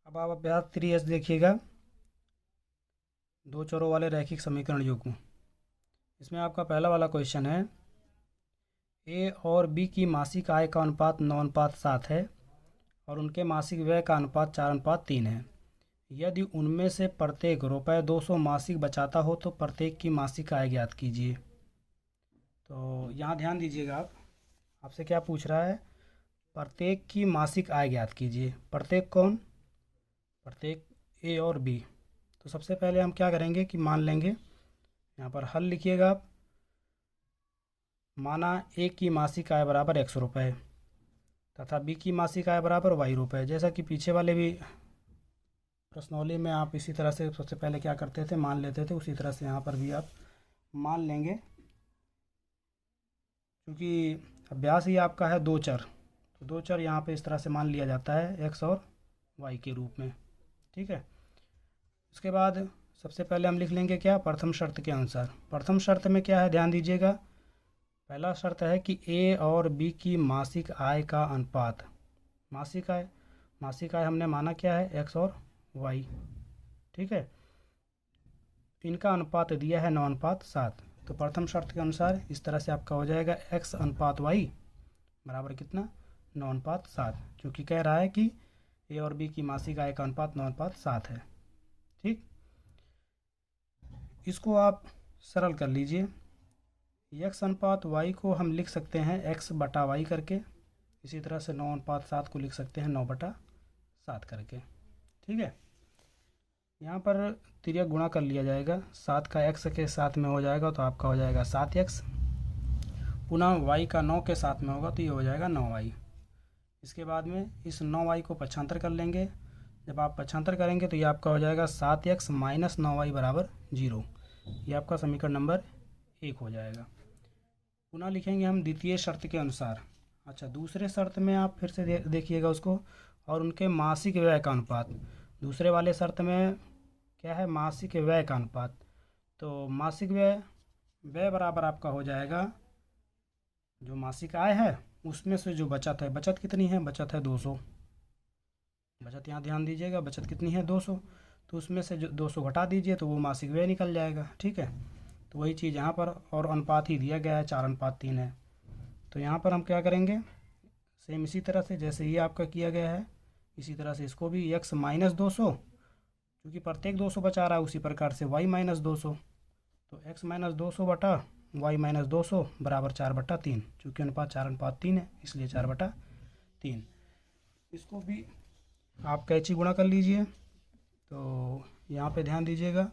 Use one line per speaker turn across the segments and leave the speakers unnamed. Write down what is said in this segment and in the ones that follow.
अब आप अभ्यास 3S देखिएगा, दो चरों वाले रैखिक समीकरण युग्म। इसमें आपका पहला वाला क्वेश्चन है, ए और बी की मासिक आय का अनुपात 9:7 है और उनके मासिक व्यय का अनुपात 4:3 है। यदि उनमें से प्रत्येक ₹200 मासिक बचाता हो तो प्रत्येक की मासिक आय ज्ञात कीजिए। तो यहाँ ध्यान दीजिएगा, आप आपसे क्या पूछ रहा है, प्रत्येक की मासिक आय ज्ञात कीजिए। प्रत्येक कौन? प्रत्येक ए और बी। तो सबसे पहले हम क्या करेंगे कि मान लेंगे, यहाँ पर हल लिखिएगा आप। माना ए की मासिक आय बराबर ₹100 तथा बी की मासिक आय बराबर ₹Y। जैसा कि पीछे वाले भी प्रश्नोली में आप इसी तरह से सबसे पहले क्या करते थे, मान लेते थे, उसी तरह से यहाँ पर भी आप मान लेंगे। क्योंकि अभ्यास ही आपका है दो चर, तो दो चर यहाँ पे इस तरह से मान लिया जाता है, x और y के रूप में। ठीक है। उसके बाद सबसे पहले हम लिख लेंगे क्या, प्रथम शर्त के अनुसार। प्रथम शर्त में क्या है, ध्यान दीजिएगा। पहला शर्त है कि ए और बी की मासिक आय का अनुपात, मासिक आय हमने माना क्या है, x और y। ठीक है। इनका अनुपात दिया है 9:7। तो प्रथम शर्त के अनुसार इस तरह से आपका हो जाएगा x अनुपात y बराबर कितना, 9:7, क्योंकि कह रहा है कि ए और बी की मासिक आय का अनुपात 9:7 है। ठीक। इसको आप सरल कर लीजिए। x अनुपात y को हम लिख सकते हैं x/y करके, इसी तरह से 9:7 को लिख सकते हैं 9/7 करके। ठीक है। यहाँ पर तिर्यक गुणा कर लिया जाएगा, 7 का x के साथ में हो जाएगा तो आपका हो जाएगा 7x, पुनः y का 9 के साथ में होगा तो ये हो जाएगा 9y। इसके बाद में इस 9y को पक्षांतर कर लेंगे। जब आप पक्षांतर करेंगे तो ये आपका हो जाएगा 7x - 9y बराबर 0। ये आपका समीकरण नंबर 1 हो जाएगा। पुनः लिखेंगे हम द्वितीय शर्त के अनुसार। अच्छा, दूसरे शर्त में आप फिर से देखिएगा उसको, और उनके मासिक व्यय का अनुपात। दूसरे वाले शर्त में क्या है, मासिक व्यय का अनुपात। तो मासिक व्यय बराबर आपका हो जाएगा, जो मासिक आय है उसमें से जो बचत है, बचत कितनी है, बचत है 200। बचत यहाँ ध्यान दीजिएगा, बचत कितनी है 200। तो उसमें से जो 200 घटा दीजिए तो वो मासिक व्यय निकल जाएगा। ठीक है। तो वही चीज़ यहाँ पर, और अनुपात ही दिया गया है 4:3 है। तो यहाँ पर हम क्या करेंगे, सेम इसी तरह से जैसे ये आपका किया गया है, इसी तरह से इसको भी x - 200, क्योंकि प्रत्येक 200 बचा रहा है, उसी प्रकार से y - 200। तो x - 200 बटा y - 200 बराबर 4/3, चूँकि अनुपात 4:3 है इसलिए 4/3। इसको भी आप कैची गुणा कर लीजिए। तो यहाँ पे ध्यान दीजिएगा,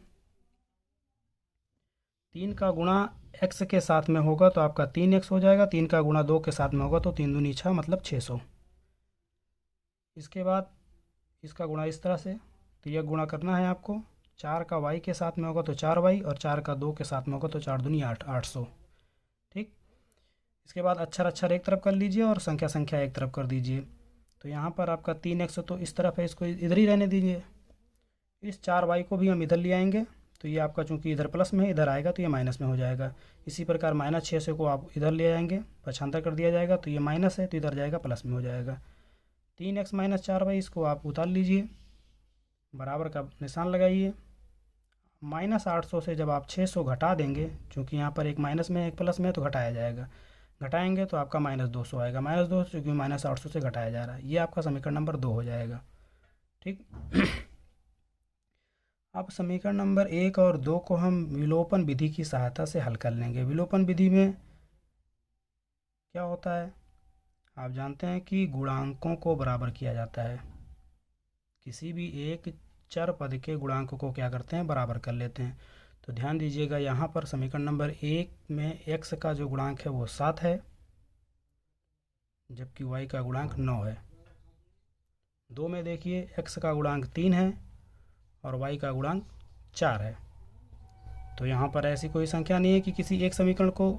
3 का गुणा x के साथ में होगा तो आपका 3x हो जाएगा, 3 का गुणा 2 के साथ में होगा तो 3 दूनी 6 मतलब 600। इसके बाद इसका गुणा इस तरह से, तो यह गुणा करना है आपको। 4 का y के साथ में होगा तो 4y, और 4 का 2 के साथ में होगा तो 4 दूनी 8, 800। ठीक। इसके बाद अक्षर अक्षर एक तरफ कर लीजिए और संख्या संख्या एक तरफ कर दीजिए। तो यहाँ पर आपका 3x तो इस तरफ है, इसको इधर ही रहने दीजिए। इस 4y को भी हम इधर ले आएंगे, तो ये आपका चूंकि इधर प्लस में है, इधर आएगा तो ये माइनस में हो जाएगा। इसी प्रकार -600 को आप इधर ले आएंगे, पक्षांतर कर दिया जाएगा, तो ये माइनस है तो इधर जाएगा प्लस में हो जाएगा। 3x - 4y इसको आप उतार लीजिए, बराबर का निशान लगाइए। -800 से जब आप 600 घटा देंगे, क्योंकि यहाँ पर एक माइनस में एक प्लस में, तो घटाया जाएगा। घटाएंगे तो आपका -200 आएगा, -200 क्योंकि -800 से घटाया जा रहा है। ये आपका समीकरण नंबर 2 हो जाएगा। ठीक। अब समीकरण नंबर 1 और 2 को हम विलोपन विधि की सहायता से हल कर लेंगे। विलोपन विधि में क्या होता है, आप जानते हैं कि गुणांकों को बराबर किया जाता है। किसी भी एक चर पद के गुणांक को क्या करते हैं, बराबर कर लेते हैं। तो ध्यान दीजिएगा, यहाँ पर समीकरण नंबर 1 में x का जो गुणांक है वो 7 है, जबकि y का गुणांक 9 है। 2 में देखिए x का गुणांक 3 है और y का गुणांक 4 है। तो यहाँ पर ऐसी कोई संख्या नहीं है कि किसी एक समीकरण को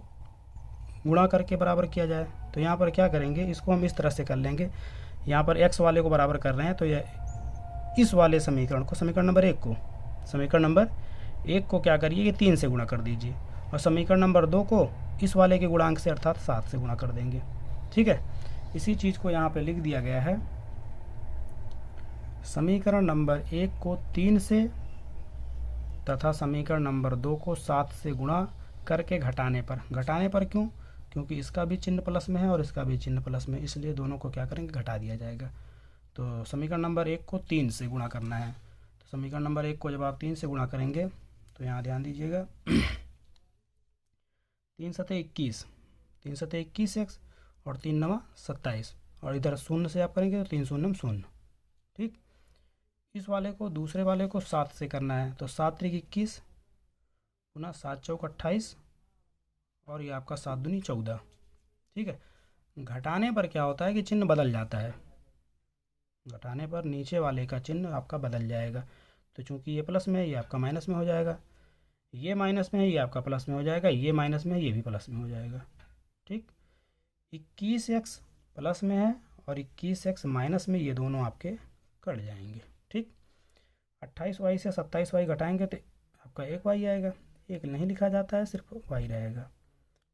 गुणा करके बराबर किया जाए। तो यहाँ पर क्या करेंगे, इसको हम इस तरह से कर लेंगे। यहाँ पर x वाले को बराबर कर रहे हैं, तो यह इस वाले समीकरण को, समीकरण नंबर 1 को क्या करिए कि 3 से गुणा कर दीजिए, और समीकरण नंबर 2 को इस वाले के गुणांक से अर्थात 7 से गुणा कर देंगे। ठीक है। इसी चीज़ को यहाँ पे लिख दिया गया है समीकरण नंबर 1 को 3 से तथा समीकरण नंबर 2 को 7 से गुणा करके घटाने पर क्यों? क्योंकि इसका भी चिन्ह प्लस में है और इसका भी चिन्ह प्लस में, इसलिए दोनों को क्या करेंगे, घटा दिया जाएगा। तो समीकरण नंबर 1 को 3 से गुणा करना है। तो समीकरण नंबर 1 को जब आप 3 से गुणा करेंगे तो यहाँ ध्यान दीजिएगा 3 सते 21, 3 सते 21 एक्स और 3 नवा 27, और इधर शून्य से आप करेंगे तो 3 शून्य शून्य। ठीक, इस वाले को दूसरे वाले को 7 से करना है। तो 7 त्रिक 21 पुनः 7 चौक 28 और ये आपका 7 दूनी 14। ठीक है, घटाने पर क्या होता है कि चिन्ह बदल जाता है। घटाने पर नीचे वाले का चिन्ह आपका बदल जाएगा। तो चूंकि ये प्लस में है ये आपका माइनस में हो जाएगा, ये माइनस में है ये आपका प्लस में हो जाएगा, ये माइनस में है ये भी प्लस में हो जाएगा। ठीक, 21x प्लस में है और 21x माइनस में, ये दोनों आपके कट जाएंगे। ठीक, 28y से 27y घटाएंगे तो आपका 1y आएगा, 1 नहीं लिखा जाता है, सिर्फ y रहेगा।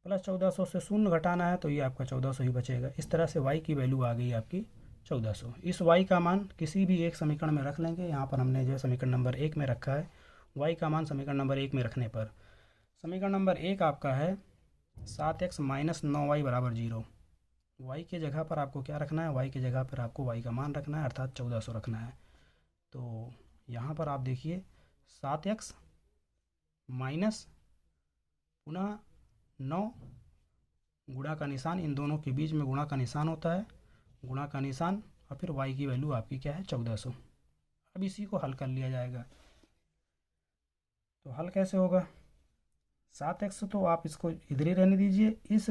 प्लस 1400 से शून्य घटाना है तो ये आपका 1400 ही बचेगा। इस तरह से y की वैल्यू आ गई आपकी 1400। इस y का मान किसी भी एक समीकरण में रख लेंगे। यहाँ पर हमने जो समीकरण नंबर 1 में रखा है, y का मान समीकरण नंबर 1 में रखने पर समीकरण नंबर 1 आपका है 7x माइनस 9y बराबर 0। y के जगह पर आपको क्या रखना है, y के जगह पर आपको y का मान रखना है, अर्थात 1400 रखना है। तो यहाँ पर आप देखिए 7x माइनस पुनः 9 गुणा का निशान, इन दोनों के बीच में गुणा का निशान होता है, गुणा का निशान, और फिर y की वैल्यू आपकी क्या है 1400। अब इसी को हल कर लिया जाएगा। तो हल कैसे होगा, 7x तो आप इसको इधर ही रहने दीजिए, इस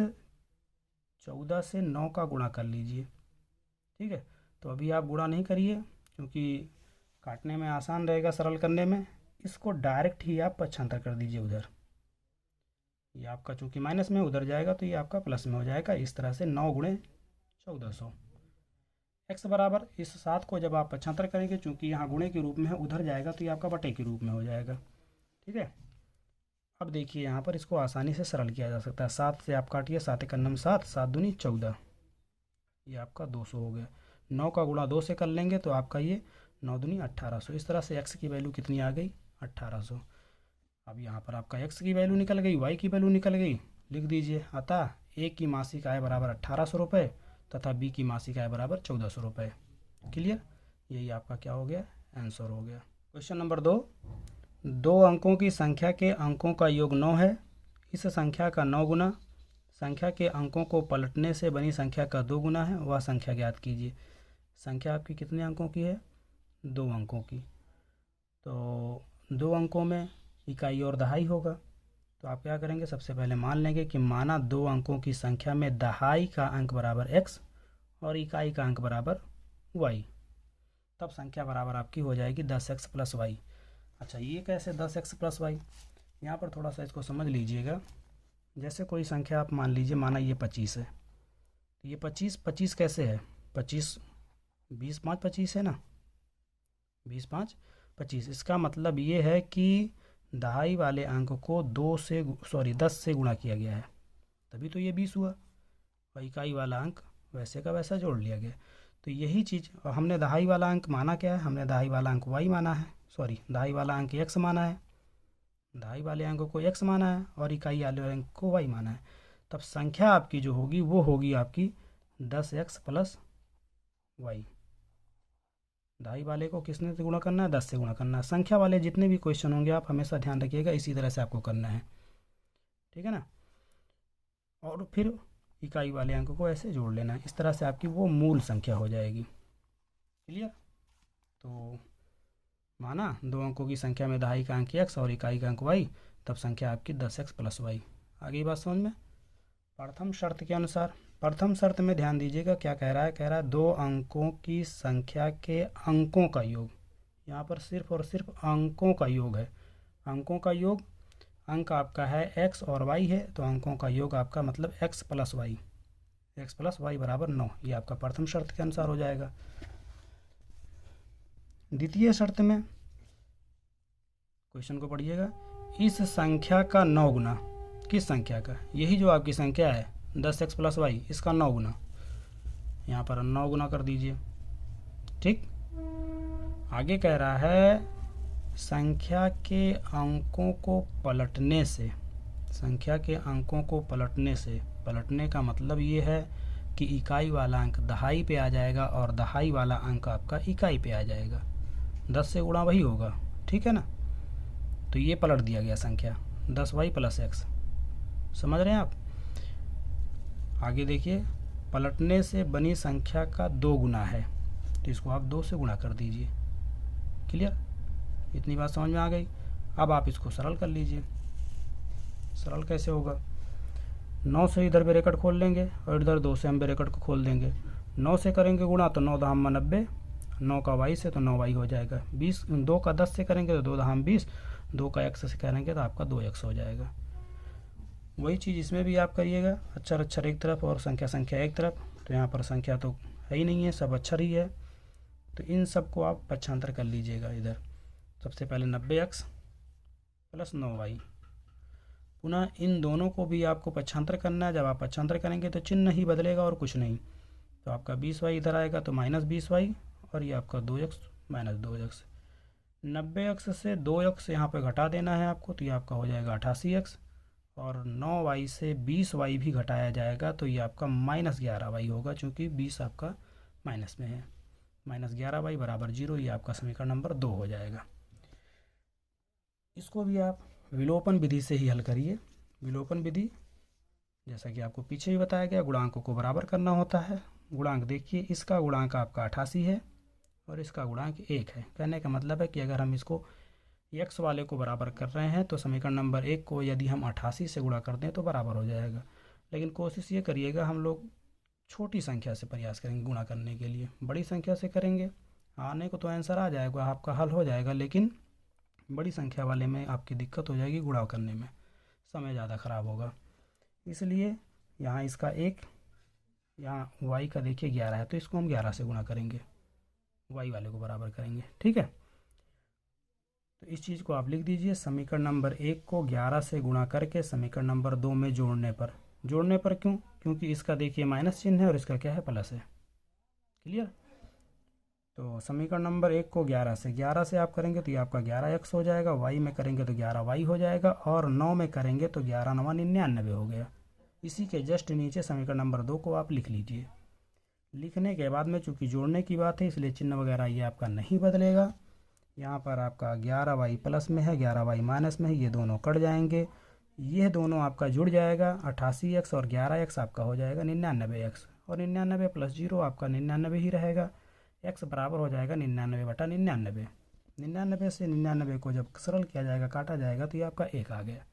14 से 9 का गुणा कर लीजिए। ठीक है, तो अभी आप गुणा नहीं करिए क्योंकि काटने में आसान रहेगा, सरल करने में। इसको डायरेक्ट ही आप पक्षांतर कर दीजिए उधर। ये आपका चूंकि माइनस में उधर जाएगा तो ये आपका प्लस में हो जाएगा। इस तरह से 9 गुणे 1400 x बराबर, इस 7 को जब आप पक्षांतर करेंगे चूंकि यहाँ गुणे के रूप में है, उधर जाएगा तो ये आपका बटे के रूप में हो जाएगा। ठीक है, अब देखिए यहाँ पर इसको आसानी से सरल किया जा सकता है। 7 से आप काटिए, 7 एक अन्नम 7, 7 दूनी 14, ये आपका 200 हो गया। 9 का गुणा 2 से कर लेंगे तो आपका ये 9 दूनी 1800। इस तरह से x की वैल्यू कितनी आ गई, 1800। अब यहाँ पर आपका x की वैल्यू निकल गई, y की वैल्यू निकल गई, लिख दीजिए। अतः a की मासिक आय बराबर 1800 रुपये तथा b की मासिक आय बराबर 1400 रुपये। क्लियर, यही आपका क्या हो गया, आंसर हो गया। क्वेश्चन नंबर 2, 2 अंकों की संख्या के अंकों का योग 9 है। इस संख्या का 9 गुना संख्या के अंकों को पलटने से बनी संख्या का 2 गुना है, वह संख्या ज्ञात कीजिए। संख्या आपकी कितने अंकों की है, 2 अंकों की। तो 2 अंकों में इकाई और दहाई होगा। तो आप क्या करेंगे, सबसे पहले मान लेंगे कि माना 2 अंकों की संख्या में दहाई का अंक बराबर x और इकाई का अंक बराबर y, तब संख्या बराबर आपकी हो जाएगी 10x प्लस y। अच्छा, ये कैसे 10x प्लस y, यहाँ पर थोड़ा सा इसको समझ लीजिएगा। जैसे कोई संख्या आप मान लीजिए, माना ये 25 है, तो ये 25 कैसे है, 25 20 5 25 है ना, 20 5 25। इसका मतलब ये है कि दहाई वाले अंक को 10 से गुणा किया गया है, तभी तो ये 20 हुआ, और इकाई वाला अंक वैसे का वैसा जोड़ लिया गया। तो यही चीज़, और हमने दहाई वाला अंक माना क्या है, हमने दहाई वाला अंक y माना है, दहाई वाला अंक x माना है, दहाई वाले अंक को x माना है और इकाई वाले अंक को y माना है। तब संख्या आपकी जो होगी वो होगी आपकी 10x प्लस y। दहाई वाले को किसने से गुणा करना है, 10 से गुणा करना है। संख्या वाले जितने भी क्वेश्चन होंगे आप हमेशा ध्यान रखिएगा, इसी तरह से आपको करना है। ठीक है ना, और फिर इकाई वाले अंक को ऐसे जोड़ लेना है। इस तरह से आपकी वो मूल संख्या हो जाएगी। क्लियर, तो माना 2 अंकों की संख्या में दहाई का अंक x और इकाई का अंक y, तब संख्या आपकी 10x प्लस y। आगे बात समझ में। प्रथम शर्त के अनुसार, प्रथम शर्त में ध्यान दीजिएगा क्या कह रहा है, 2 अंकों की संख्या के अंकों का योग। यहाँ पर सिर्फ और सिर्फ अंकों का योग है। अंकों का योग, अंक आपका है x और y है, तो अंकों का योग आपका मतलब x प्लस y बराबर 9। ये आपका प्रथम शर्त के अनुसार हो जाएगा। द्वितीय शर्त में क्वेश्चन को पढ़िएगा, इस संख्या का 9 गुना, किस संख्या का, यही जो आपकी संख्या है 10x प्लस y, इसका 9 गुना, यहाँ पर 9 गुना कर दीजिए। ठीक, आगे कह रहा है संख्या के अंकों को पलटने से, संख्या के अंकों को पलटने से, पलटने का मतलब ये है कि इकाई वाला अंक दहाई पे आ जाएगा और दहाई वाला अंक आपका इकाई पे आ जाएगा, 10 से गुणा वही होगा, ठीक है ना। तो ये पलट दिया गया संख्या 10y + x, समझ रहे हैं आप। आगे देखिए, पलटने से बनी संख्या का 2 गुना है, तो इसको आप 2 से गुणा कर दीजिए। क्लियर, इतनी बात समझ में आ गई। अब आप इसको सरल कर लीजिए। सरल कैसे होगा, 9 से इधर ब्रैकेट खोल लेंगे और इधर 2 से हम ब्रैकेट को खोल देंगे। 9 से करेंगे गुणा तो 9 दहाम 90, 9 का y से तो 9y हो जाएगा। 20, 2 का 10 से करेंगे तो 2 दहाम 20, 2 का x से करेंगे तो आपका 2x हो जाएगा। वही चीज़ इसमें भी आप करिएगा, अक्षर अक्षर एक तरफ और संख्या संख्या एक तरफ। तो यहाँ पर संख्या तो है ही नहीं है, सब अक्षर ही है, तो इन सब को आप पक्षांतर कर लीजिएगा। इधर सबसे पहले 90x + 9y, पुनः इन दोनों को भी आपको पक्षांतर करना है। जब आप पक्षांतर करेंगे तो चिन्ह ही बदलेगा और कुछ नहीं। तो आपका 20y इधर आएगा तो -20y, और ये आपका 2x - 2x। 90x से 2x यहाँ पे घटा देना है आपको, तो ये आपका हो जाएगा 88x, और 9y से 20y भी घटाया जाएगा तो ये आपका -11y होगा, चूँकि 20 आपका माइनस में है। -11y = 0, ये आपका समीकरण नंबर 2 हो जाएगा। इसको भी आप विलोपन विधि से ही हल करिए। विलोपन विधि, जैसा कि आपको पीछे भी बताया गया, गुणांकों को बराबर करना होता है। गुणांक देखिए, इसका गुणांक आपका 88 है और इसका गुणांक 1 है। कहने का मतलब है कि अगर हम इसको x वाले को बराबर कर रहे हैं तो समीकरण नंबर 1 को यदि हम 88 से गुणा कर दें तो बराबर हो जाएगा। लेकिन कोशिश ये करिएगा, हम लोग छोटी संख्या से प्रयास करेंगे गुणा करने के लिए। बड़ी संख्या से करेंगे, आने को तो आंसर आ जाएगा, आपका हल हो जाएगा, लेकिन बड़ी संख्या वाले में आपकी दिक्कत हो जाएगी, गुणा करने में समय ज़्यादा ख़राब होगा। इसलिए यहाँ इसका 1, यहाँ y का देखिए 11 है, तो इसको हम 11 से गुणा करेंगे, y वाले को बराबर करेंगे, ठीक है। तो इस चीज़ को आप लिख दीजिए, समीकरण नंबर 1 को 11 से गुणा करके समीकरण नंबर 2 में जोड़ने पर। जोड़ने पर क्यों, क्योंकि इसका देखिए माइनस चिन्ह है और इसका क्या है, प्लस है। क्लियर। तो समीकरण नंबर 1 को 11 से आप करेंगे तो ये आपका 11x हो जाएगा, y में करेंगे तो 11y हो जाएगा, और 9 में करेंगे तो 11 9 99 हो गया। इसी के जस्ट नीचे समीकरण नंबर 2 को आप लिख लीजिए। लिखने के बाद में चूँकि जोड़ने की बात है इसलिए चिन्ह वगैरह ये आपका नहीं बदलेगा। यहाँ पर आपका 11y प्लस में है, 11y माइनस में है, ये दोनों कट जाएंगे, ये दोनों आपका जुड़ जाएगा, 88x और 11x आपका हो जाएगा 99x, और 99 + 0 आपका 99 ही रहेगा। x बराबर हो जाएगा 99/99। 99 से 99 को जब सरल किया जाएगा, काटा जाएगा, तो ये आपका 1 आ गया।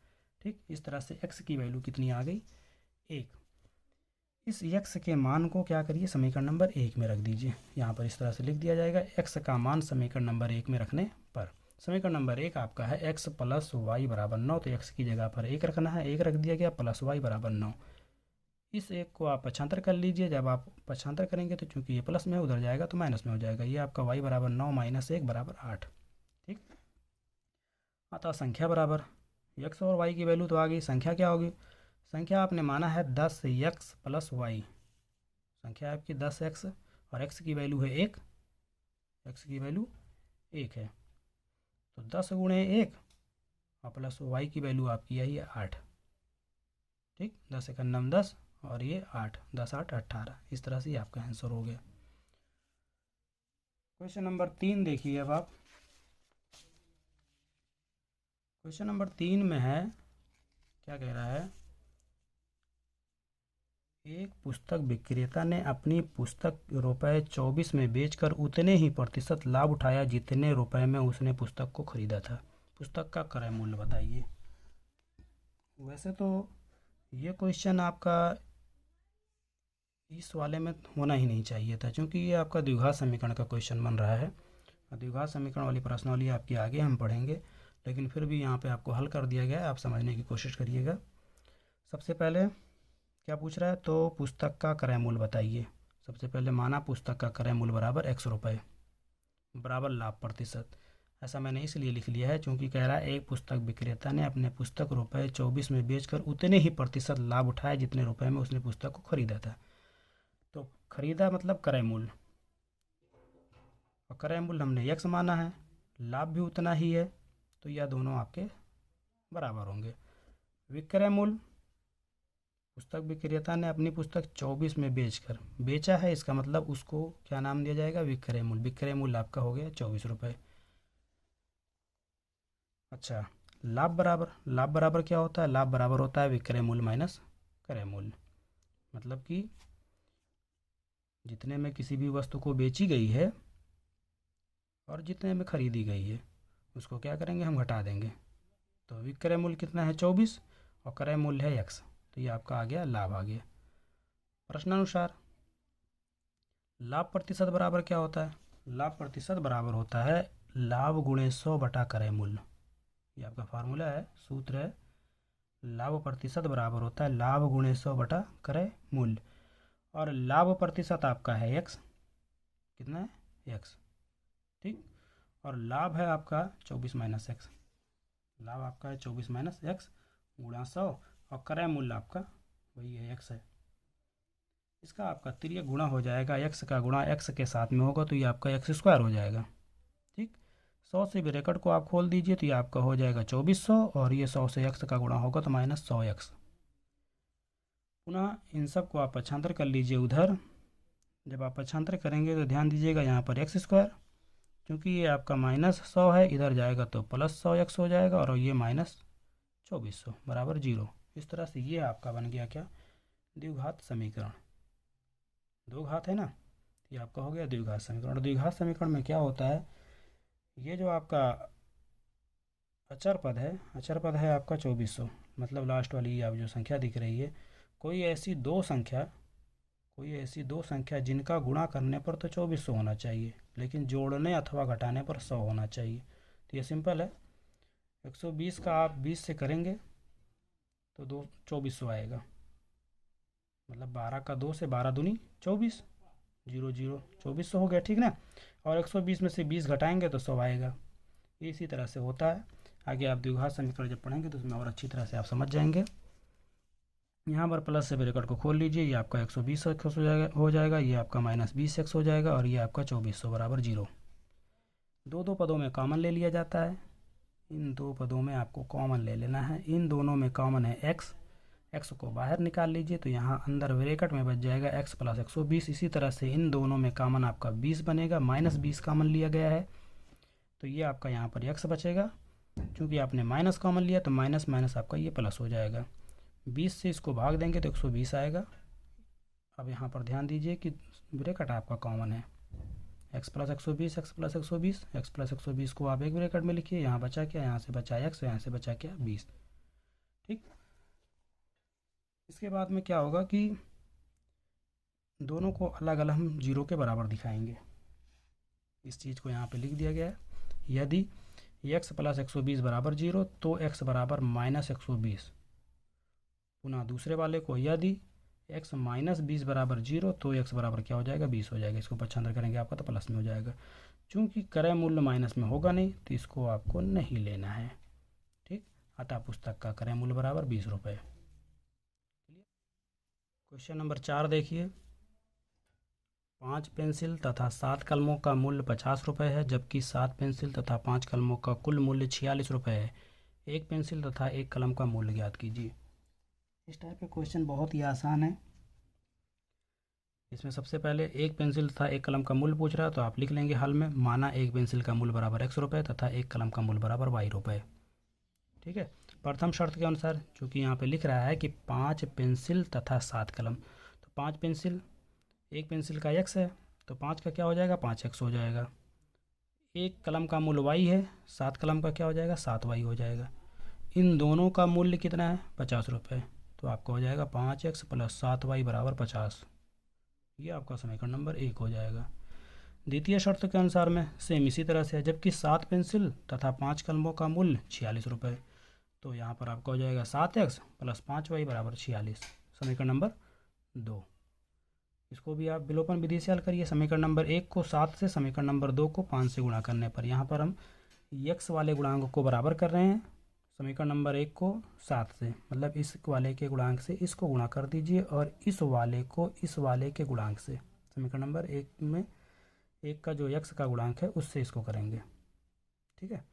ठीक, इस तरह से x की वैल्यू कितनी आ गई, 1। इस x के मान को क्या करिए, समीकरण नंबर 1 में रख दीजिए। यहाँ पर इस तरह से लिख दिया जाएगा, x का मान समीकरण नंबर 1 में रखने पर। समीकरण नंबर 1 आपका है x + y = 9, तो x की जगह पर 1 रखना है, 1 रख दिया गया, + y = 9। इस 1 को आप पक्षांतर कर लीजिए। जब आप पक्षांतर करेंगे तो चूंकि ये प्लस में उधर जाएगा तो माइनस में हो जाएगा, ये आपका y = 9 - 1 = 8। ठीक, अतः संख्या बराबर x और y की वैल्यू तो आ गई। संख्या क्या होगी, संख्या आपने माना है 10x + y, संख्या आपकी 10x और x की वैल्यू है 1, x की वैल्यू 1 है, तो 10 × 1 और प्लस y की वैल्यू आपकी यही है 8। ठीक, 10 × 9 10 और ये 8, 10 8 18, इस तरह से आपका आंसर हो गया। क्वेश्चन नंबर 3 देखिए। अब आप क्वेश्चन नंबर 3 में है, क्या कह रहा है, एक पुस्तक विक्रेता ने अपनी पुस्तक ₹24 में बेचकर उतने ही प्रतिशत लाभ उठाया जितने रुपए में उसने पुस्तक को खरीदा था। पुस्तक का क्रय मूल्य बताइए। वैसे तो ये क्वेश्चन आपका इस वाले में होना ही नहीं चाहिए था, क्योंकि ये आपका द्विघात समीकरण का क्वेश्चन बन रहा है। द्विघात समीकरण वाली प्रश्नावली आपकी आगे हम पढ़ेंगे, लेकिन फिर भी यहाँ पे आपको हल कर दिया गया है, आप समझने की कोशिश करिएगा। सबसे पहले क्या पूछ रहा है, तो पुस्तक का क्रय मूल्य बताइए। सबसे पहले माना पुस्तक का क्रय मूल्य बराबर x रुपये बराबर लाभ प्रतिशत। ऐसा मैंने इसलिए लिख लिया है क्योंकि कह रहा है एक पुस्तक विक्रेता ने अपने पुस्तक ₹24 में बेचकर उतने ही प्रतिशत लाभ उठाया जितने रुपए में उसने पुस्तक को खरीदा था। तो खरीदा मतलब क्रय मूल्य, और क्रय मूल्य हमने x माना है, लाभ भी उतना ही है, तो यह दोनों आपके बराबर होंगे। विक्रय मूल्य, पुस्तक विक्रेता ने अपनी पुस्तक 24 में बेचा है, इसका मतलब उसको क्या नाम दिया जाएगा, विक्रय मूल्य। विक्रय मूल्य आपका हो गया 24 रुपये। अच्छा, लाभ बराबर क्या होता है, लाभ बराबर होता है विक्रय मूल्य माइनस क्रय मूल्य। मतलब कि जितने में किसी भी वस्तु को बेची गई है और जितने में खरीदी गई है उसको क्या करेंगे, हम घटा देंगे। तो विक्रय मूल्य कितना है 24 और क्रय मूल्य है x, तो ये आपका आ गया लाभ आ गया। प्रश्नानुसार लाभ प्रतिशत बराबर क्या होता है, लाभ प्रतिशत बराबर होता है लाभ गुणे 100 बटा क्रय मूल्य। ये आपका फार्मूला है, सूत्र है, लाभ प्रतिशत बराबर होता है लाभ गुणे 100 बटा क्रय मूल्य। और लाभ प्रतिशत आपका है x, कितना है x, ठीक। और लाभ है आपका 24 माइनस एक्स, लाभ आपका है 24 माइनस एक्स गुणा 100, और क्रय मूल्य आपका वही है x है। इसका आपका तिर्यक गुणा हो जाएगा, x का गुणा x के साथ में होगा तो ये आपका x² हो जाएगा, ठीक। 100 से ब्रैकेट को आप खोल दीजिए तो ये आपका हो जाएगा 2400, और ये 100 से x का गुणा होगा तो माइनस 100x। पुनः इन सब को आप पक्षांतर कर लीजिए उधर। जब आप पक्षांतर करेंगे तो ध्यान दीजिएगा यहाँ पर x², क्योंकि ये आपका माइनस 100 है, इधर जाएगा तो प्लस 100x हो जाएगा, और ये माइनस 2400 बराबर 0। इस तरह से ये आपका बन गया क्या, द्विघात समीकरण। दो घात है ना, ये आपका हो गया द्विघात समीकरण। द्विघात समीकरण में क्या होता है, ये जो आपका अचर पद है आपका 2400, मतलब लास्ट वाली आप जो संख्या दिख रही है, कोई ऐसी दो संख्या जिनका गुणा करने पर तो 2400 होना चाहिए, लेकिन जोड़ने अथवा घटाने पर 100 होना चाहिए। तो ये सिंपल है, 120 का आप 20 से करेंगे तो 2400 आएगा, मतलब 12 का 2 से 12 दूनी 24, 0 0 2400 हो गया, ठीक ना। और 120 में से 20 घटाएंगे तो 100 आएगा। इसी तरह से होता है। आगे आप द्विघात समीकरण जब पढ़ेंगे तो उसमें और अच्छी तरह से आप समझ जाएंगे। यहाँ पर प्लस से ब्रैकेट को खोल लीजिए, ये आपका 120x हो जाएगा, ये आपका माइनस 20x हो जाएगा, और ये आपका 2400 बराबर 0। दो पदों में कॉमन ले लिया जाता है, इन दो पदों में आपको कॉमन ले लेना है। इन दोनों में कॉमन है x को बाहर निकाल लीजिए तो यहाँ अंदर ब्रैकेट में बच जाएगा x प्लस 120। इसी तरह से इन दोनों में कॉमन आपका 20 बनेगा, माइनस 20 कॉमन लिया गया है तो ये आपका यहाँ पर x बचेगा। क्योंकि आपने माइनस कॉमन लिया तो माइनस माइनस आपका ये प्लस हो जाएगा, 20 से इसको भाग देंगे तो 120 आएगा। अब यहाँ पर ध्यान दीजिए कि ब्रैकेट आपका कॉमन है, x plus 120, x plus 120, x plus 120 को आप एक ब्रैकेट में लिखिए, यहाँ बचा क्या, यहाँ से बचा x, यहाँ से बचा क्या 20, ठीक। इसके बाद में क्या होगा कि दोनों को अलग अलग हम 0 के बराबर दिखाएंगे। इस चीज़ को यहाँ पे लिख दिया गया है, यदि x प्लस 120 बराबर 0 तो x बराबर माइनस 120। पुनः दूसरे वाले को यदि x माइनस 20 बराबर 0 तो x बराबर क्या हो जाएगा, 20 हो जाएगा। इसको पक्षांतर करेंगे आपका तो प्लस में हो जाएगा। चूँकि क्रय मूल्य माइनस में होगा नहीं तो इसको आपको नहीं लेना है, ठीक। अतः पुस्तक का क्रय मूल्य बराबर 20 रुपये। क्वेश्चन नंबर 4 देखिए, 5 पेंसिल तथा 7 कलमों का मूल्य 50 रुपये है, जबकि 7 पेंसिल तथा 5 कलमों का कुल मूल्य 46 रुपये है। एक पेंसिल तथा एक कलम का मूल्य ज्ञात कीजिए। इस टाइप के क्वेश्चन बहुत ही आसान है। इसमें सबसे पहले एक पेंसिल तथा एक कलम का मूल्य पूछ रहा है तो आप लिख लेंगे हल में, माना एक पेंसिल का मूल्य बराबर x रुपये तथा एक कलम का मूल्य बराबर y रुपये, ठीक है। प्रथम शर्त के अनुसार चूँकि यहाँ पे लिख रहा है कि 5 पेंसिल तथा 7 कलम, तो 5 पेंसिल, एक पेंसिल का x है तो 5 का क्या हो जाएगा, 5x हो जाएगा। एक कलम का मूल्य y है, 7 कलम का क्या हो जाएगा, 7y हो जाएगा। इन दोनों का मूल्य कितना है, 50 रुपये, तो आपका हो जाएगा 5x प्लस 7y बराबर 50। ये आपका समीकरण नंबर 1 हो जाएगा। द्वितीय शर्त के अनुसार में सेम इसी तरह से है, जबकि 7 पेंसिल तथा 5 कलमों का मूल्य 46 रुपये, तो यहाँ पर आपका हो जाएगा 7x प्लस 5y बराबर 46, समीकरण नंबर 2। इसको भी आप विलोपन विधि से हल करिए। समीकरण नंबर 1 को 7 से, समीकरण नंबर 2 को 5 से गुणा करने पर यहाँ पर हम x वाले गुणांक को बराबर कर रहे हैं। समीकरण नंबर 1 को 7 से, मतलब इस वाले के गुणांक से इसको गुणा कर दीजिए और इस वाले को इस वाले के गुणांक से। समीकरण नंबर 1 में 1 का जो x का गुणांक है उससे इसको करेंगे, ठीक है।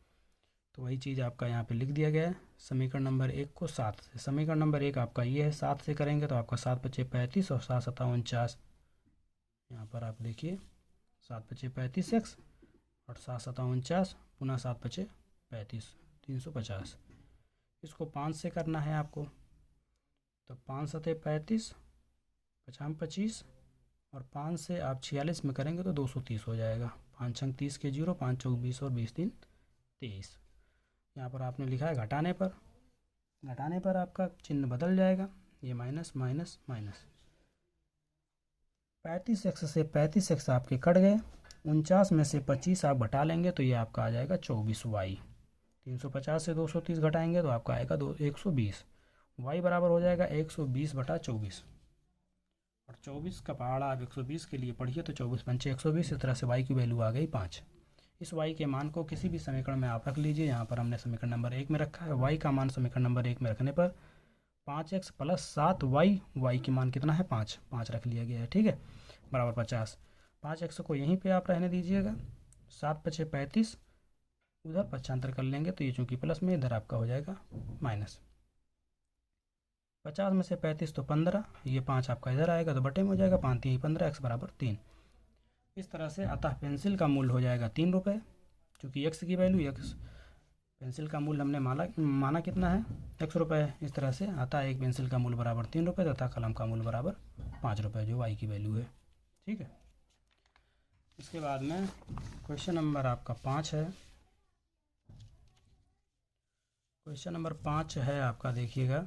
तो वही चीज़ आपका यहाँ पे लिख दिया गया है। समीकरण नंबर 1 को 7 से, समीकरण नंबर 1 आपका ये है, 7 से करेंगे तो आपका 7 पचे 35 और 7 सता 49। यहाँ पर आप देखिए 7 पचे 35x और 7 सता 49 पुनः 7 पचे 35, 350। इसको 5 से करना है आपको, तो 5 सते 35, 50 25 और 5 से आप 46 में करेंगे तो 230 हो जाएगा। 5 छंग 30 के 0, 5 चौक 20 और 20 3 23। यहाँ पर आपने लिखा है घटाने पर आपका चिन्ह बदल जाएगा, ये माइनस माइनस माइनस। 35x से 35x आपके कट गए, 49 में से 25 आप घटा लेंगे तो ये आपका आ जाएगा 24y। 350 से 230 घटाएंगे तो आपका आएगा 120। y बराबर हो जाएगा 120 बटा 24, और 24 का पहाड़ा आप 120 के लिए पढ़िए तो 24 पंचे 120। इस तरह से y की वैल्यू आ गई 5। इस y के मान को किसी भी समीकरण में आप रख लीजिए। यहाँ पर हमने समीकरण नंबर 1 में रखा है, y का मान समीकरण नंबर 1 में रखने पर 5x प्लस 7y, y की मान कितना है 5, 5 रख लिया गया है, ठीक है, बराबर 50। 5x को यहीं पे आप रहने दीजिएगा, 7 पचे 35, उधर पक्षांतर कर लेंगे तो ये चूँकि प्लस में, इधर आपका हो जाएगा माइनस। 50 में से 35 तो 15, ये 5 आपका इधर आएगा तो बटे में हो जाएगा, 5 3 15, x बराबर 3। इस तरह से अतः पेंसिल का मूल्य हो जाएगा 3 रुपये, क्योंकि x की वैल्यू x, पेंसिल का मूल्य हमने माना कितना है, x रुपये है। इस तरह से अतः एक पेंसिल का मूल्य बराबर 3 रुपये तथा कलम का मूल्य बराबर 5 रुपये, जो y की वैल्यू है, ठीक है। इसके बाद में क्वेश्चन नंबर आपका 5 है। क्वेश्चन नंबर 5 है आपका, देखिएगा,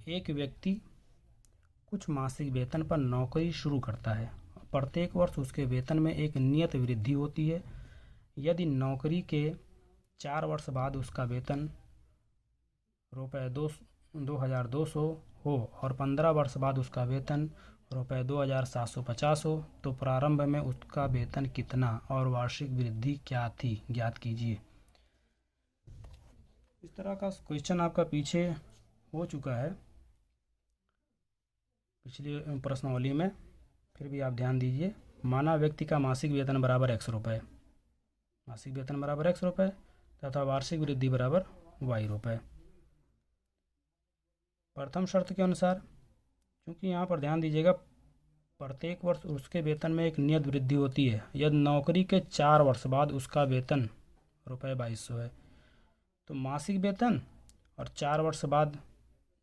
एक व्यक्ति कुछ मासिक वेतन पर नौकरी शुरू करता है। प्रत्येक वर्ष उसके वेतन में एक नियत वृद्धि होती है। यदि नौकरी के 4 वर्ष बाद उसका वेतन ₹2200 हो और 15 वर्ष बाद उसका वेतन ₹2750 हो, तो प्रारंभ में उसका वेतन कितना और वार्षिक वृद्धि क्या थी, ज्ञात कीजिए। इस तरह का क्वेश्चन आपका पीछे हो चुका है पिछली प्रश्नावली में, फिर भी आप ध्यान दीजिए। माना व्यक्ति का मासिक वेतन बराबर x रुपये, मासिक वेतन बराबर x रुपये तथा वार्षिक वृद्धि बराबर y रुपये। प्रथम शर्त के अनुसार, क्योंकि यहाँ पर ध्यान दीजिएगा, प्रत्येक वर्ष उसके वेतन में एक नियत वृद्धि होती है। यदि नौकरी के 4 वर्ष बाद उसका वेतन ₹2200 है, तो मासिक वेतन और 4 वर्ष बाद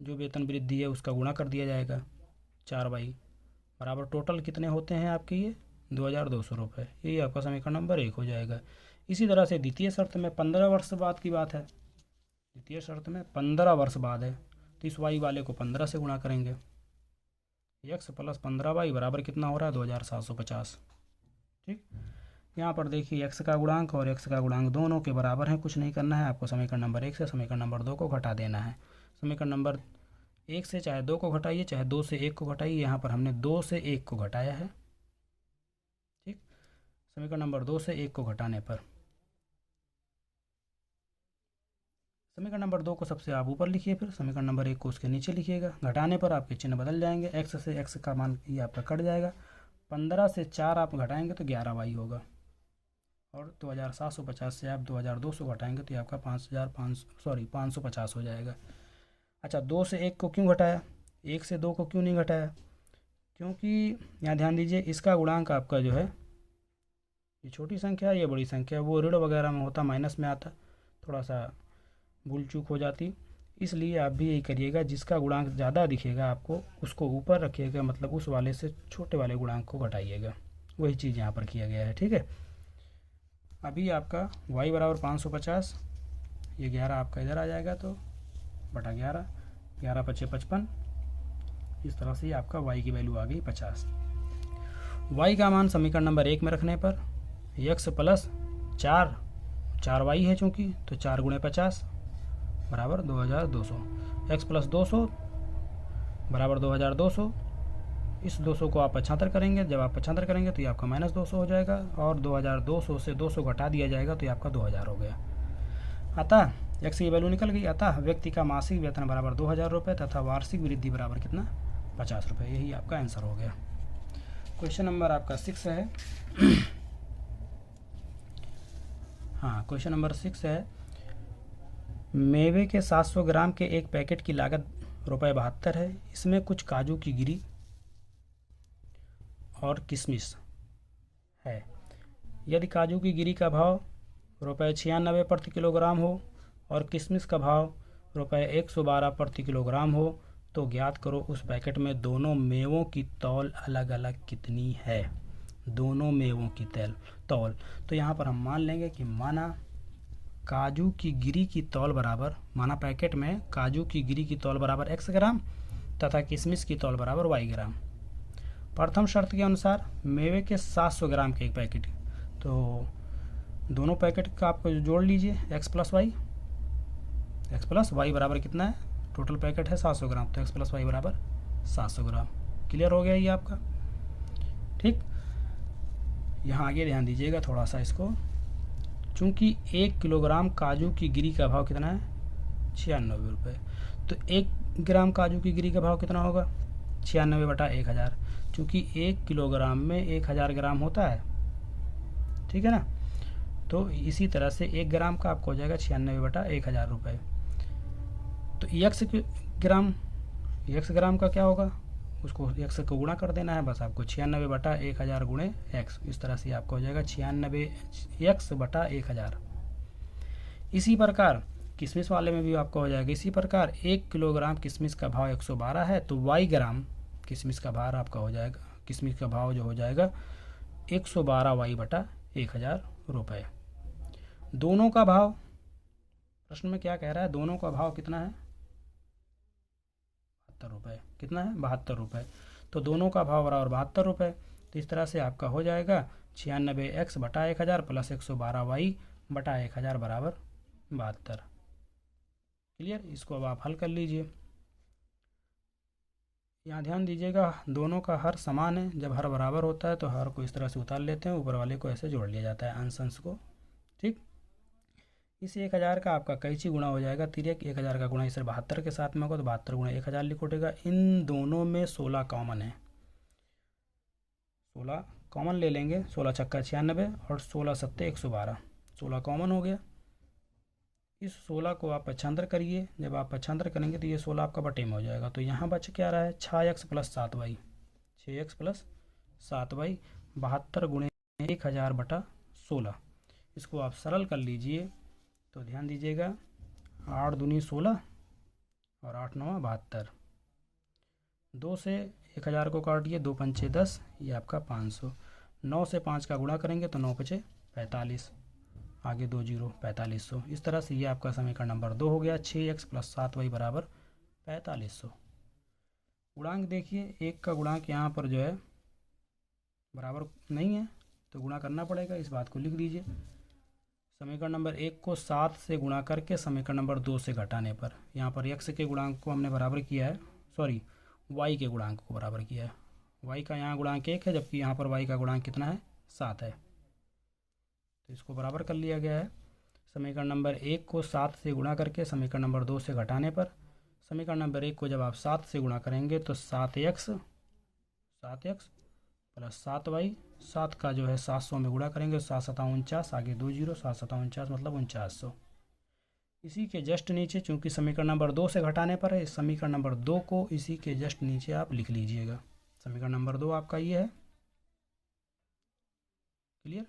जो वेतन वृद्धि है उसका गुणा कर दिया जाएगा 4/, बराबर टोटल कितने होते हैं आपके, ये 2200 रुपये। यही आपका समीकरण नंबर 1 हो जाएगा। इसी तरह से द्वितीय शर्त में 15 वर्ष बाद की बात है, द्वितीय शर्त में 15 वर्ष बाद है, तो इस y वाले को 15 से गुणा करेंगे। x प्लस 15y बराबर कितना हो रहा है, 2750, ठीक। यहाँ पर देखिए x का गुणांक और x का गुणांक दोनों के बराबर हैं, कुछ नहीं करना है आपको। समीकरण नंबर 1 से समीकरण नंबर 2 को घटा देना है। समीकरण नंबर 1 से चाहे 2 को घटाइए, चाहे 2 से 1 को घटाइए। यहाँ पर हमने 2 से 1 को घटाया है, ठीक। समीकरण नंबर 2 से 1 को घटाने पर समीकरण नंबर 2 को सबसे आप ऊपर लिखिए, फिर समीकरण नंबर 1 को उसके नीचे लिखिएगा। घटाने पर आपके चिन्ह बदल जाएंगे, x से x का मान ये आपका कट जाएगा। 15 से 4 आप घटाएंगे तो 11y होगा, और 2750 से आप 2200 घटाएंगे तो ये आपका 550 हो जाएगा। अच्छा, 2 से 1 को क्यों घटाया, 1 से 2 को क्यों नहीं घटाया, क्योंकि यहाँ ध्यान दीजिए, इसका गुणांक आपका जो है, ये छोटी संख्या है, ये बड़ी संख्या है, वो ऋण वगैरह में होता, माइनस में आता, थोड़ा सा भूल चूक हो जाती। इसलिए आप भी यही करिएगा, जिसका गुणांक ज़्यादा दिखेगा आपको उसको ऊपर रखिएगा, मतलब उस वाले से छोटे वाले गुणांक को घटाइएगा। वही चीज़ यहाँ पर किया गया है, ठीक है। अभी आपका y बराबर 550, ये 11 आपका इधर आ जाएगा, तो बटा 11, 11 पचे 55। इस तरह से आपका y की वैल्यू आ गई 50। y का मान समीकरण नंबर 1 में रखने पर x प्लस 4y है चूँकि, तो 4 गुणे 50 बराबर 2200। x प्लस 200 बराबर 2200। इस 200 को आप पक्षांतर करेंगे, जब आप पक्षांतर करेंगे तो ये आपका -200 हो जाएगा, और 2200 से 200 घटा दिया जाएगा तो ये आपका 2000 हो गया। अतः x की वैल्यू निकल गई। अतः व्यक्ति का मासिक वेतन बराबर 2000 रुपये तथा वार्षिक वृद्धि बराबर कितना, 50 रुपये। यही आपका आंसर हो गया। क्वेश्चन नंबर आपका 6 है। हाँ, क्वेश्चन नंबर 6 है, मेवे के 700 ग्राम के एक पैकेट की लागत ₹72 है। इसमें कुछ काजू की गिरी और किशमिश है। यदि काजू की गिरी का भाव ₹96 प्रति किलोग्राम हो और किशमिश का भाव ₹112 प्रति किलोग्राम हो तो ज्ञात करो उस पैकेट में दोनों मेवों की तौल अलग अलग कितनी है। दोनों मेवों की तौल तो यहाँ पर हम मान लेंगे कि माना काजू की गिरी की तौल बराबर, माना पैकेट में काजू की गिरी की तौल बराबर x ग्राम तथा किशमिश की तौल बराबर y ग्राम। प्रथम शर्त के अनुसार मेवे के 700 ग्राम के एक पैकेट, तो दोनों पैकेट का आप जोड़ लीजिए x प्लस वाई बराबर कितना है, टोटल पैकेट है 700 ग्राम, तो x प्लस वाई बराबर 700 ग्राम। क्लियर हो गया ये आपका। ठीक, यहाँ आगे ध्यान दीजिएगा थोड़ा सा इसको, चूँकि 1 किलोग्राम काजू की गिरी का भाव कितना है, 96 रुपये, तो 1 ग्राम काजू की गिरी का भाव कितना होगा, 96/1000, चूँकि 1 किलोग्राम में 1000 ग्राम होता है, ठीक है ना। तो इसी तरह से 1 ग्राम का आपको हो जाएगा 96/1000 रुपये। तो x ग्राम का क्या होगा, उसको x को गुणा कर देना है बस आपको, 96/1000 गुणे x, इस तरह से आपको हो जाएगा 96x/1000। इसी प्रकार किशमिश वाले में भी आपको हो जाएगा इसी प्रकार। 1 किलोग्राम किशमिश का भाव 112 है, तो y ग्राम किशमिश का भार आपका हो जाएगा, किशमिश का भाव जो हो जाएगा 112y/1000 रुपये। दोनों का भाव, प्रश्न में क्या कह रहा है, दोनों का भाव कितना है, 72 रुपये। कितना है, 72 रुपये। तो दोनों का भाव बराबर 72 रुपये। तो इस तरह से आपका हो जाएगा 96x/1000 प्लस 112y/1000 बराबर 72। क्लियर, इसको अब आप हल कर लीजिए। यहाँ ध्यान दीजिएगा, दोनों का हर समान है। जब हर बराबर होता है तो हर को इस तरह से उतार लेते हैं, ऊपर वाले को ऐसे जोड़ लिया जाता है अंश को। ठीक, इस 1000 का आपका कैंची गुणा हो जाएगा, तिर्यक 1000 का गुणा इस 72 के साथ में होगा, तो 72 गुणा 1000 लिख उठेगा। इन दोनों में 16 कॉमन है, 16 कॉमन ले लेंगे, 16 छक्का 96 और 16 सत्ते 112, 16 कॉमन हो गया। इस 16 को आप पक्षांतर करिए, जब आप पक्षांतर करेंगे तो ये 16 आपका बटे में हो जाएगा। तो यहाँ बच क्या रहा है, 6x plus 7y, 6x plus 7y, 72 गुणे 1000/16। इसको आप सरल कर लीजिए तो ध्यान दीजिएगा, 8 दूनी 16 और 8 9 72, 2 से 1000 को काटिए, 2 पंचे 10, ये आपका 500। 9 से 5 का गुणा करेंगे तो 9 पचे 45, आगे 2 जीरो 4500। इस तरह से ये आपका समीकरण नंबर 2 हो गया, 6x प्लस 7y बराबर 4500। गुणांक देखिए, 1 का गुणांक यहाँ पर जो है बराबर नहीं है तो गुणा करना पड़ेगा, इस बात को लिख दीजिए। समीकरण नंबर 1 को 7 से गुणा करके समीकरण नंबर 2 से घटाने पर, यहाँ पर x के गुणांक को हमने बराबर किया है, सॉरी y के गुणांक को बराबर किया है। y का यहाँ गुणांक 1 है, जबकि यहाँ पर y का गुणांक कितना है, 7 है, तो इसको बराबर कर लिया गया है। समीकरण नंबर 1 को 7 से गुणा करके समीकरण नंबर 2 से घटाने पर, समीकरण नंबर 1 को जब आप 7 से गुणा करेंगे तो 7x प्लस 7y, 7 का जो है 700 में गुणा करेंगे, 7 7 49, आगे 2 जीरो, 7 7 49 मतलब 4900। इसी के जस्ट नीचे, चूंकि समीकरण नंबर 2 से घटाने पर है, इस समीकरण नंबर 2 को इसी के जस्ट नीचे आप लिख लीजिएगा। समीकरण नंबर 2 आपका ये है। क्लियर,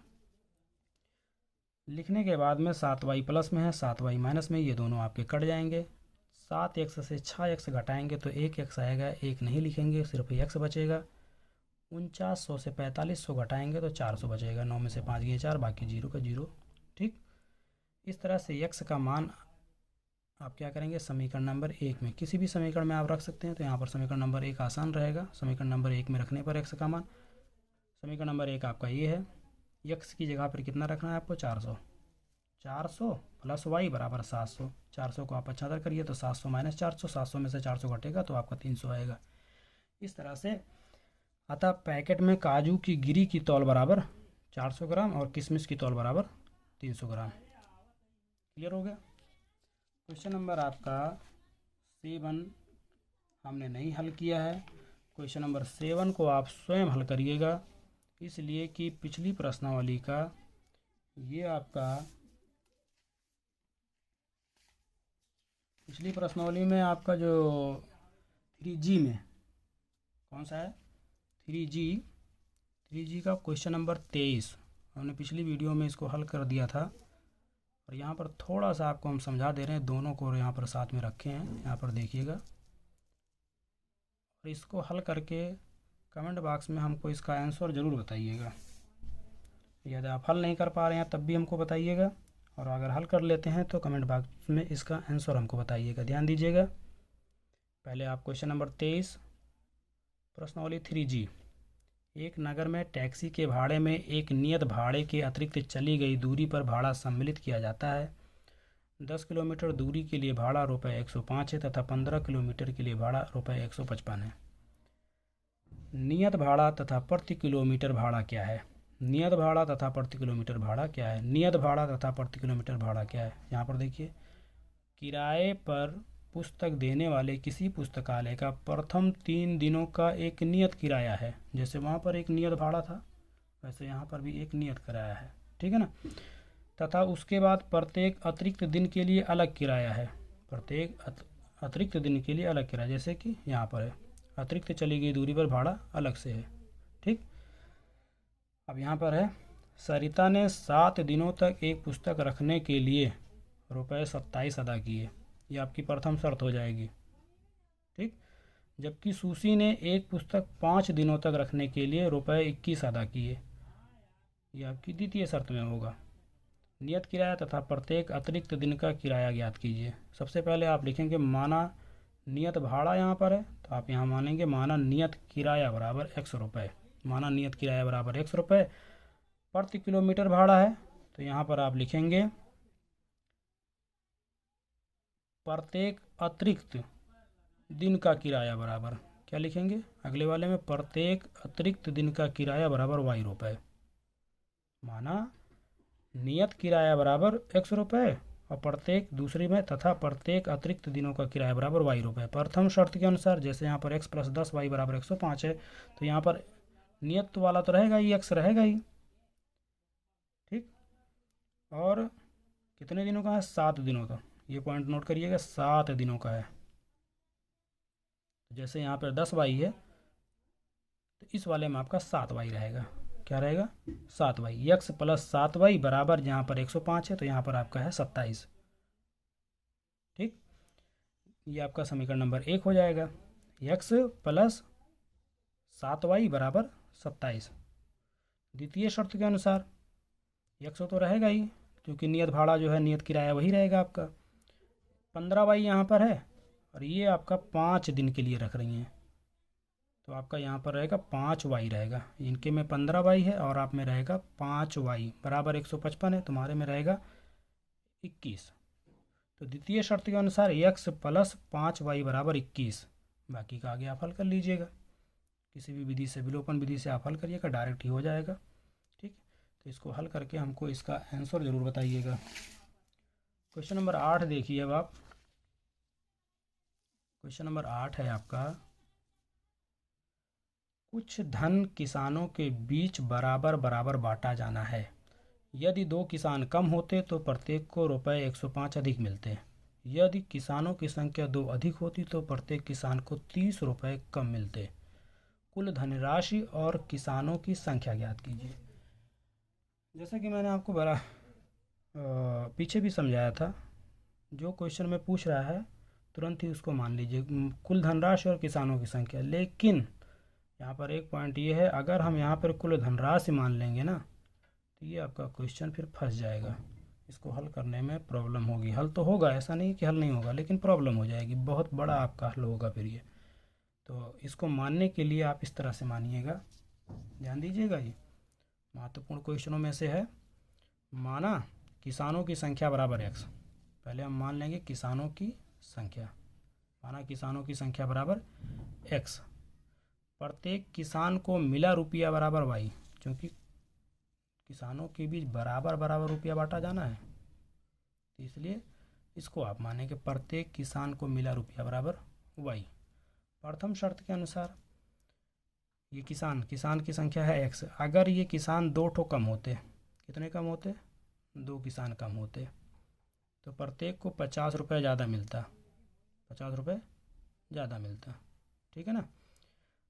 लिखने के बाद में 7y प्लस में है, 7y माइनस में, ये दोनों आपके कट जाएंगे। 7x से 6x घटाएंगे तो 1x आएगा, 1 नहीं लिखेंगे, सिर्फ x बचेगा। 4900 से 4500 घटाएंगे तो 400 बचेगा, 9 में से 5 गए 4, बाकी 0 का 0। ठीक, इस तरह से x का मान आप क्या करेंगे, समीकरण नंबर 1 में, किसी भी समीकरण में आप रख सकते हैं। तो यहाँ पर समीकरण नंबर 1 आसान रहेगा, समीकरण नंबर 1 में रखने पर x का मान, समीकरण नंबर 1 आपका ये है। x की जगह पर कितना रखना है आपको, 400, 400 प्लस y बराबर 700। 400 को आप 75 करिए तो 700 माइनस 400, 700 में से 400 घटेगा तो आपका 300 आएगा। इस तरह से अतः पैकेट में काजू की गिरी की तौल बराबर 400 ग्राम और किशमिश की तौल बराबर 300 ग्राम। क्लियर हो गया। क्वेश्चन नंबर आपका 7 हमने नहीं हल किया है, क्वेश्चन नंबर 7 को आप स्वयं हल करिएगा, इसलिए कि पिछली प्रश्नावली का ये आपका पिछली प्रश्नावली में आपका जो 3G में कौन सा है 3G का क्वेश्चन नंबर 23 हमने पिछली वीडियो में इसको हल कर दिया था, और यहाँ पर थोड़ा सा आपको हम समझा दे रहे हैं, दोनों को यहाँ पर साथ में रखे हैं, यहाँ पर देखिएगा। और इसको हल करके कमेंट बॉक्स में हमको इसका आंसर ज़रूर बताइएगा। यदि आप हल नहीं कर पा रहे हैं तब भी हमको बताइएगा, और अगर हल कर लेते हैं तो कमेंट बॉक्स में इसका आंसर हमको बताइएगा। ध्यान दीजिएगा, पहले आप क्वेश्चन नंबर 23 प्रश्नावली 3G। एक नगर में टैक्सी के भाड़े में एक नियत भाड़े के अतिरिक्त चली गई दूरी पर भाड़ा सम्मिलित किया जाता है। 10 किलोमीटर दूरी के लिए भाड़ा ₹105 है तथा 15 किलोमीटर के लिए भाड़ा ₹155 है। नियत भाड़ा तथा प्रति किलोमीटर भाड़ा क्या है? नियत भाड़ा तथा प्रति किलोमीटर भाड़ा क्या है? नियत भाड़ा तथा प्रति किलोमीटर भाड़ा क्या है? यहाँ पर देखिए, किराए पर पुस्तक देने वाले किसी पुस्तकालय का प्रथम 3 दिनों का एक नियत किराया है। जैसे वहाँ पर एक नियत भाड़ा था, वैसे यहाँ पर भी एक नियत किराया है, ठीक है ना। तथा उसके बाद प्रत्येक अतिरिक्त दिन के लिए अलग किराया है। प्रत्येक अतिरिक्त दिन के लिए अलग किराया, जैसे कि यहाँ पर है अतिरिक्त चली गई दूरी पर भाड़ा अलग से है, ठीक। अब यहाँ पर है, सरिता ने 7 दिनों तक एक पुस्तक रखने के लिए ₹27 अदा किए। ये आपकी प्रथम शर्त हो जाएगी, ठीक। जबकि सुशी ने एक पुस्तक 5 दिनों तक रखने के लिए ₹21 अदा किए। ये आपकी द्वितीय शर्त में होगा। नियत किराया तथा प्रत्येक अतिरिक्त दिन का किराया ज्ञात कीजिए। सबसे पहले आप लिखेंगे माना नियत भाड़ा यहाँ पर है, तो आप यहाँ मानेंगे माना नियत किराया बराबर ₹100। माना नियत किराया बराबर ₹100। प्रति किलोमीटर भाड़ा है, तो यहाँ पर आप लिखेंगे प्रत्येक अतिरिक्त दिन का किराया बराबर, क्या लिखेंगे अगले वाले में, प्रत्येक अतिरिक्त दिन का किराया बराबर ₹Y। माना नियत किराया बराबर ₹100 और प्रत्येक दूसरी में तथा प्रत्येक अतिरिक्त दिनों का किराया बराबर ₹Y। प्रथम शर्त के अनुसार जैसे यहाँ पर x + 10 y बराबर 105 है, तो यहाँ पर नियत वाला तो रहेगा ही, x रहेगा ही, ठीक। और कितने दिनों का है? 7 दिनों का। ये पॉइंट नोट करिएगा, 7 दिनों का है। जैसे यहाँ पर 10y है, तो इस वाले में आपका 7y रहेगा। क्या रहेगा? 7y। x + 7y बराबर यहाँ पर 105 है, तो यहाँ पर आपका है 27, ठीक। ये आपका समीकरण नंबर 1 हो जाएगा। x + 7y बराबर 27। द्वितीय शर्त के अनुसार x तो रहेगा ही, क्योंकि नियत भाड़ा जो है, नियत किराया वही रहेगा आपका। 15y यहाँ पर है, और ये आपका 5 दिन के लिए रख रही हैं, तो आपका यहाँ पर रहेगा 5y रहेगा। इनके में 15y है और आप में रहेगा 5y बराबर 155 है, तुम्हारे में रहेगा 21। तो द्वितीय शर्त के अनुसार x + 5y बराबर 21। बाकी का आगे आप हल कर लीजिएगा, किसी भी विधि से, विलोपन विधि से आप हल करिएगा, डायरेक्ट ही हो जाएगा, ठीक। तो इसको हल करके हमको इसका आंसर ज़रूर बताइएगा। क्वेश्चन नंबर 8 देखिए। अब आप क्वेश्चन नंबर 8 है आपका, कुछ धन किसानों के बीच बराबर बराबर बांटा जाना है। यदि 2 किसान कम होते तो प्रत्येक को ₹105 अधिक मिलते। यदि किसानों की संख्या 2 अधिक होती तो प्रत्येक किसान को ₹30 कम मिलते। कुल धनराशि और किसानों की संख्या ज्ञात कीजिए। जैसा कि मैंने आपको पीछे भी समझाया था, जो क्वेश्चन में पूछ रहा है तुरंत ही उसको मान लीजिए, कुल धनराशि और किसानों की संख्या। लेकिन यहाँ पर एक पॉइंट ये है, अगर हम यहाँ पर कुल धनराशि मान लेंगे ना, तो ये आपका क्वेश्चन फिर फंस जाएगा। इसको हल करने में प्रॉब्लम होगी। हल तो होगा, ऐसा नहीं कि हल नहीं होगा, लेकिन प्रॉब्लम हो जाएगी, बहुत बड़ा आपका हल होगा फिर ये। तो इसको मानने के लिए आप इस तरह से मानिएगा, ध्यान दीजिएगा। ये महत्वपूर्ण क्वेश्चनों में से है। माना किसानों की संख्या बराबर x। पहले हम मान लेंगे किसानों की संख्या। माना किसानों की संख्या बराबर x। प्रत्येक किसान को मिला रुपया बराबर y, क्योंकि किसानों के बीच बराबर बराबर रुपया बांटा जाना है, तो इसलिए इसको आप मानेंगे प्रत्येक किसान को मिला रुपया बराबर y। प्रथम शर्त के अनुसार ये किसान की संख्या है x। अगर ये किसान 2 ठो कम होते, कितने कम होते, 2 किसान कम होते, तो प्रत्येक को 50 रुपये ज़्यादा मिलता, 50 रुपये ज़्यादा मिलता। ठीक है ना।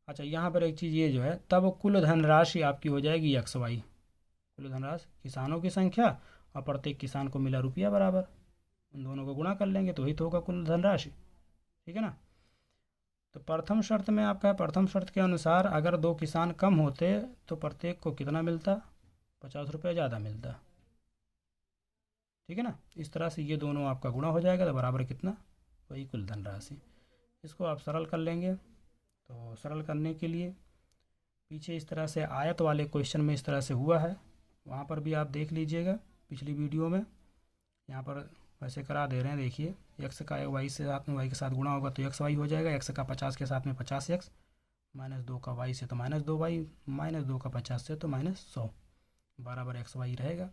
अच्छा, यहाँ पर एक चीज़ ये जो है, तब कुल धनराशि आपकी हो जाएगी XY। कुल धनराशि किसानों की संख्या और प्रत्येक किसान को मिला रुपया बराबर, उन दोनों को गुणा कर लेंगे तो ही तो होगा कुल धनराशि। ठीक है ना। तो प्रथम शर्त में आपका, प्रथम शर्त के अनुसार अगर 2 किसान कम होते तो प्रत्येक को कितना मिलता, 50 रुपये ज़्यादा मिलता। ठीक है ना। इस तरह से ये दोनों आपका गुणा हो जाएगा तो बराबर कितना, वही कुल धनराशि। इसको आप सरल कर लेंगे। तो सरल करने के लिए पीछे इस तरह से आयत वाले क्वेश्चन में इस तरह से हुआ है, वहाँ पर भी आप देख लीजिएगा पिछली वीडियो में। यहाँ पर वैसे करा दे रहे हैं, देखिए x का y से साथ में y के साथ गुणा होगा तो XY हो जाएगा, x का 50 के साथ में 50x, -2 का y से तो -2y, -2 का 50 से तो -100 बराबर XY रहेगा।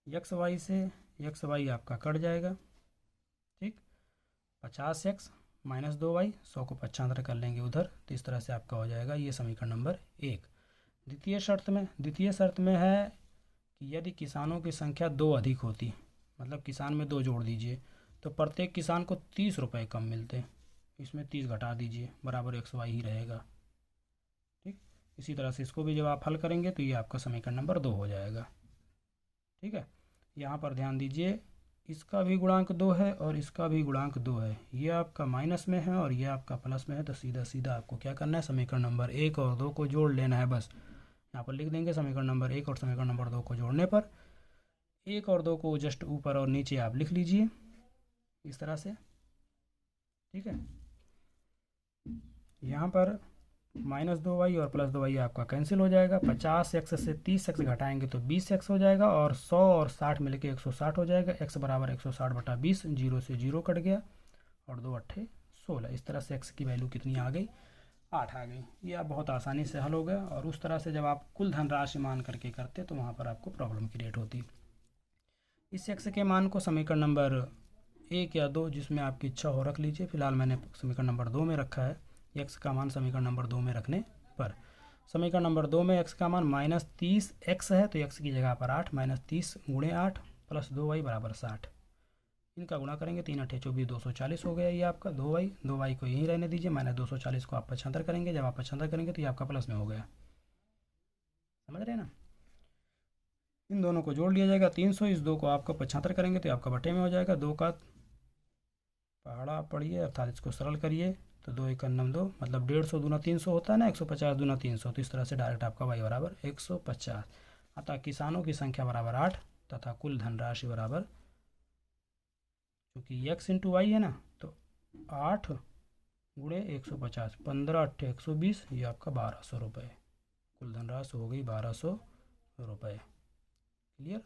XY से XY आपका कट जाएगा। ठीक, 50x -2y, 100 को 75 कर लेंगे उधर, तो इस तरह से आपका हो जाएगा ये समीकरण नंबर 1। द्वितीय शर्त में है कि यदि किसानों की संख्या 2 अधिक होती, मतलब किसान में 2 जोड़ दीजिए, तो प्रत्येक किसान को 30 रुपये कम मिलते, इसमें 30 घटा दीजिए बराबर XY ही रहेगा। ठीक, इसी तरह से इसको भी जब आप हल करेंगे तो ये आपका समीकरण नंबर 2 हो जाएगा। ठीक है, यहाँ पर ध्यान दीजिए, इसका भी गुणांक 2 है और इसका भी गुणांक 2 है, ये आपका माइनस में है और ये आपका प्लस में है, तो सीधा सीधा आपको क्या करना है, समीकरण नंबर 1 और 2 को जोड़ लेना है। बस यहाँ पर लिख देंगे समीकरण नंबर 1 और समीकरण नंबर 2 को जोड़ने पर 1 और 2 को जस्ट ऊपर और नीचे आप लिख लीजिए इस तरह से। ठीक है, यहाँ पर -2y और +2y आपका कैंसिल हो जाएगा, 50x से 30x घटाएंगे तो 20x हो जाएगा, और 100 और 60 मिलके 160 हो जाएगा। x बराबर 160/20, 0 से 0 कट गया और 2 8 16। इस तरह से x की वैल्यू कितनी आ गई, 8 आ गई। ये आप बहुत आसानी से हल हो गया। और उस तरह से जब आप कुल धनराशि मान करके करते तो वहाँ पर आपको प्रॉब्लम क्रिएट होती। इस x के मान को समीकरण नंबर 1 या 2 जिसमें आपकी इच्छा हो रख लीजिए। फिलहाल मैंने समीकरण नंबर 2 में रखा है x का मान। समीकरण नंबर 2 में रखने पर समीकरण नंबर 2 में x का मान -30x है, तो x की जगह पर 8, -30 × 8 + 2y बराबर 60। इनका गुणा करेंगे, 3 8 24, 240 हो गया ये आपका 2y को यहीं रहने दीजिए, -240 को आप 75 करेंगे। जब आप 75 करेंगे तो ये आपका प्लस में हो गया, समझ रहे हैं ना। इन दोनों को जोड़ लिया जाएगा, 300, इस 2 को आपका 75 करेंगे तो आपका बटे में हो जाएगा। 2 का पहाड़ा पढ़िए अर्थात इसको सरल करिए तो 2 × 9 2, मतलब 150 दूना 300 होता है ना, 150 दूना 300, तो इस तरह से डायरेक्ट आपका y बराबर 150। अतः किसानों की संख्या बराबर 8 तथा कुल धनराशि बराबर, क्योंकि x × y है ना, तो 8 × 150, 15 8 120, ये आपका 1200 रुपये। कुल धनराशि हो गई 1200 रुपये। क्लियर।